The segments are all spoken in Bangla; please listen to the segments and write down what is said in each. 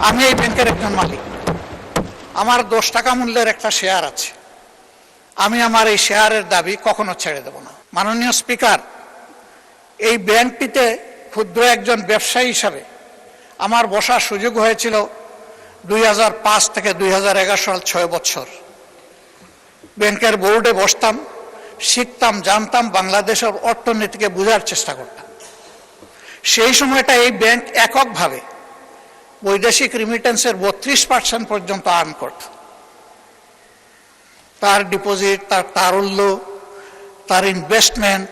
আমি এই ব্যাংকের একজন মালিক। আমার 10 টাকা মূল্যের একটা শেয়ার আছে। আমি আমার এই শেয়ারের দাবি কখনো ছেড়ে দেব না। মাননীয় স্পিকার, এই ব্যাংকটিতে ক্ষুদ্র একজন ব্যবসায়ী হিসাবে আমার বসার সুযোগ হয়েছিল 2005 থেকে 2011 সাল 6 বছর। ব্যাংকের বোর্ডে বসতাম, শিখতাম, জানতাম, বাংলাদেশের অর্থনীতিকে বোঝার চেষ্টা করতাম। সেই সময়টা এই ব্যাংক এককভাবে বৈদেশিক রিমিটেন্সের 32% পর্যন্ত আর্ন করত। তার ডিপোজিট, তার তারল্য, তার ইনভেস্টমেন্ট,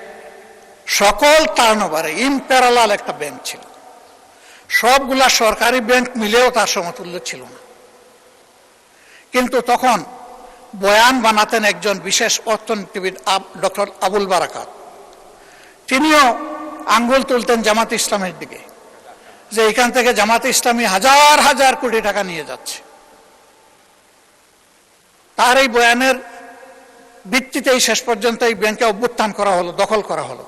সকল টার্নওভারে ইম্প্যারালাল একটা ব্যাংক ছিল। সবগুলা সরকারি ব্যাংক মিলেও তার সমতুল্য ছিল না। কিন্তু তখন বয়ান বানাতেন একজন বিশেষ অর্থনীতিবিদ ডক্টর আবুল বারাকাত। তিনিও আঙ্গুল তুলতেন জামাত ইসলামের দিকে, যে এখান থেকে জামাত ইসলামী হাজার হাজার কোটি টাকা নিয়ে যাচ্ছে। তার এই বয়ানের ভিত্তিতেই শেষ পর্যন্ত এই ব্যাংকে অভ্যুত্থান করা হলো, দখল করা হলো।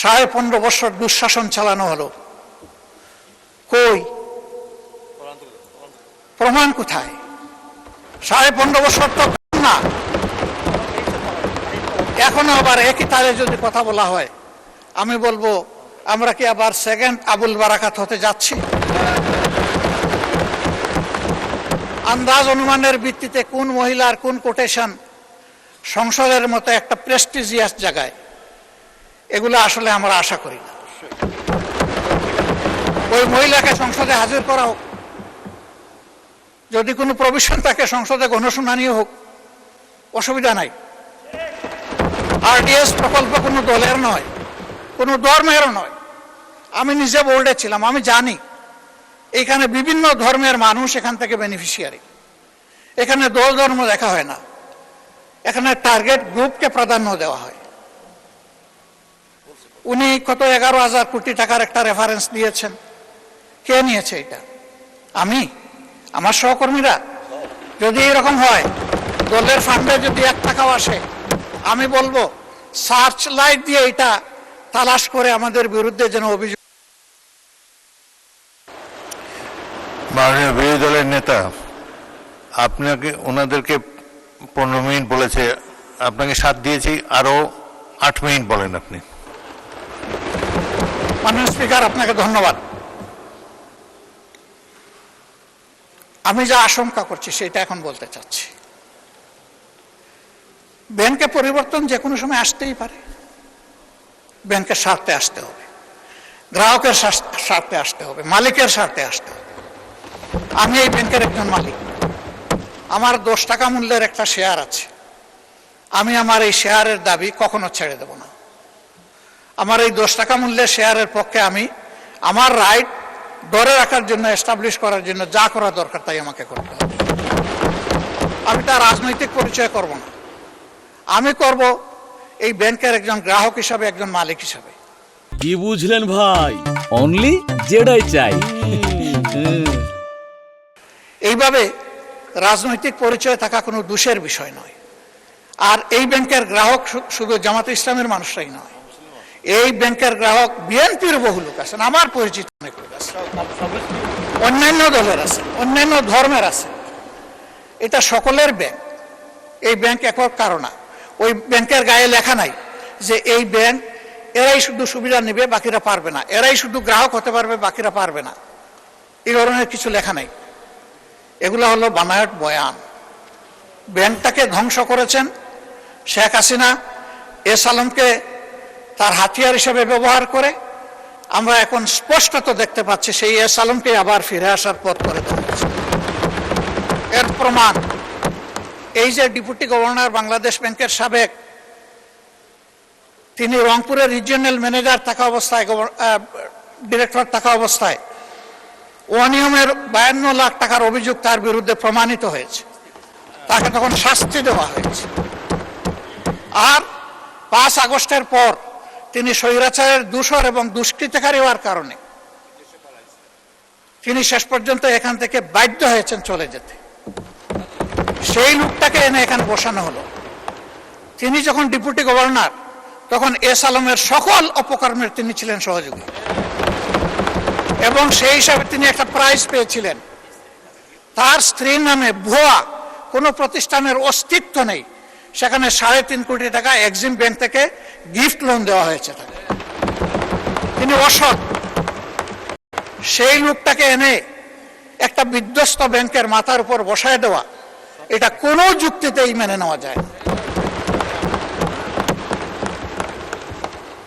15.5 বছর দুঃশাসন চালানো হলো। কই প্রমাণ কোথায়? 15.5 বছর তো না। এখনো আবার একই তালে যদি কথা বলা হয়, আমি বলবো আমরা কি আবার সেকেন্ড আবুল বারাকাত হতে যাচ্ছি? আন্দাজ অনুমানের ভিত্তিতে কোন মহিলার কোন কোটেশন সংসদের মতো একটা প্রেস্টিজিয়াস জায়গায়, এগুলো আসলে আমরা আশা করি না। ওই মহিলাকে সংসদে হাজির করা হোক, যদি কোনো প্রভিশন থাকে সংসদে গণশুনানি হোক, অসুবিধা নাই। আরডিএস প্রকল্প কোনো দলের নয়, কোনো ধর্মেরও নয়। আমি নিজে বোর্ডে ছিলাম, আমি জানি এখানে বিভিন্ন ধর্মের মানুষ এখান থেকে বেনিফিশিয়ারি। এখানে দল ধর্ম দেখা হয় না, এখানে টার্গেট গ্রুপকে প্রাধান্য দেওয়া হয়। উনি কত 11,000 কোটি টাকার একটা রেফারেন্স দিয়েছেন। কে নিয়েছে এটা? আমি, আমার সহকর্মীরা? যদি এরকম হয়, দলের ফান্ডে যদি 1 টাকাও আসে, আমি বলবো সার্চ লাইট দিয়ে এটা তালাশ করে আমাদের বিরুদ্ধে যেন অভিযোগ। মাননীয় বিরোধী দলের নেতা, আপনাকে ওনাদেরকে 15 মিনিট বলেছে, আপনাকে 7 দিয়েছি, আরো 8 মিনিট বলেন আপনি। মাননীয় স্পিকার, আপনাকে ধন্যবাদ। আমি যা আশঙ্কা করছি সেটা এখন বলতে চাচ্ছি। ব্যাংকে পরিবর্তন যে কোনো সময় আসতেই পারে। ব্যাংকের স্বার্থে আসতে হবে, গ্রাহকের স্বার্থে আসতে হবে, মালিকের স্বার্থে আসতে হবে। আমি এই ব্যাংকের একজন মালিক। আমার 10 টাকা মূল্যের একটা শেয়ার আছে। আমি আমার এই শেয়ারের দাবি কখনো ছেড়ে দেব না। আমার এই 10 টাকা মূল্যের শেয়ারের পক্ষে আমি আমার রাইট ধরে রাখার জন্য, এস্টাবলিশ করার জন্য যা করা দরকার তাই আমাকে করতে হবে। আমি তার রাজনৈতিক পরিচয় করব না। আমি করব এই ব্যাংকের একজন গ্রাহক হিসাবে, একজন মালিক হিসাবে। কি বুঝলেন ভাই? অনলি যেটাই চাই। এইভাবে রাজনৈতিক পরিচয় থাকা কোনো দোষের বিষয় নয়। আর এই ব্যাংকের গ্রাহক শুধু জামাতে ইসলামের মানুষরাই নয়, এই ব্যাংকের গ্রাহক বিএনপির বহু লোক আছেন, আমার পরিচিত অনেক লোক আছে, অন্যান্য দলের আছে, অন্যান্য ধর্মের আছে। এটা সকলের ব্যাংক। এই ব্যাংক একক কারো না। ওই ব্যাংকের গায়ে লেখা নাই যে এই ব্যাংক এরাই শুধু সুবিধা নেবে, বাকিরা পারবে না, এরাই শুধু গ্রাহক হতে পারবে, বাকিরা পারবে না। এই ধরনের কিছু লেখা নাই। এগুলো হলো বানায়ট বয়ান। ব্যাংকটাকে ধ্বংস করেছেন শেখ হাসিনা এস আলমকে তার হাতিয়ার হিসেবে ব্যবহার করে। আমরা এখন স্পষ্টত দেখতে পাচ্ছি সেই এস আলমকে আবার ফিরে আসার পথ করে দেখাচ্ছে। এর প্রমাণ এই যে ডেপুটি গভর্নর বাংলাদেশ ব্যাংকের সাবেক, তিনি রংপুরের রিজিওনাল ম্যানেজার থাকা অবস্থায়, ডিরেক্টর থাকা অবস্থায় অনিয়মের 52 লাখ টাকার অভিযোগ তার বিরুদ্ধে প্রমাণিত হয়েছে। তাকে তখন শাস্তি দেওয়া হয়েছে। আর 5 আগস্টের পর তিনি স্বৈরাচারের দূষর এবং দুষ্কৃতকারী হওয়ার কারণে তিনি শেষ পর্যন্ত এখান থেকে বাধ্য হয়েছেন চলে যেতে। সেই লোকটাকে এনে এখানে বসানো হলো। তিনি যখন ডেপুটি গভর্নর, তখন এস আলমের সকল অপকর্মের তিনি ছিলেন সহযোগী। এবং সেই হিসাবে তিনি একটা প্রাইজ পেয়েছিলেন। তার স্ত্রীর নামে ভুয়া কোনো প্রতিষ্ঠানের অস্তিত্ব নেই, সেখানে 3.5 কোটি টাকা এক্সিম ব্যাংক থেকে গিফট লোন দেওয়া হয়েছে তাকে। তিনি অসৎ। সেই লোকটাকে এনে একটা বিধ্বস্ত ব্যাংকের মাথার উপর বসায় দেওয়া, এটা কোনো যুক্তিতেই মেনে নেওয়া যায় না।